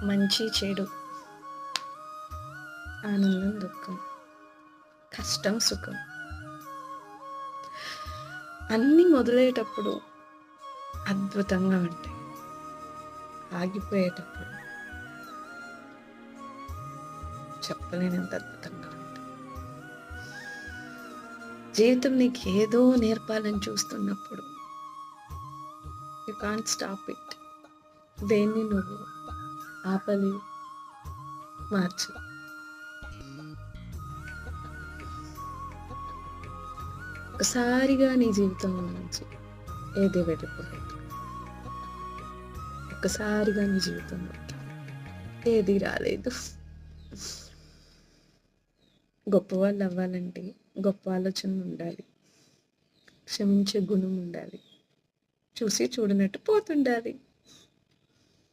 మంచి చెడు, ఆనందం దుఃఖం, కష్టం సుఖం అన్నీ మొదలయ్యేటప్పుడు అద్భుతంగా ఉంటాయి. ఆగిపోయేటప్పుడు చెప్పలేనంత అద్భుతంగా ఉంటాయి. జీవితం నీకు ఏదో నేర్పాలని చూస్తున్నప్పుడు యు కాంట్ స్టాప్ ఇట్. దేన్ని నువ్వు ఆపలేవు, మార్చలేవు. ఒకసారిగా నీ జీవితంలో నుంచి ఏది వెళ్ళిపోలేదు. ఒక్కసారిగా నీ జీవితంలో ఏది రాలేదు. గొప్పవాళ్ళు అవ్వాలంటే గొప్ప ఆలోచన ఉండాలి, క్షమించే గుణం ఉండాలి, చూసి చూడనట్టు పోతుండాలి.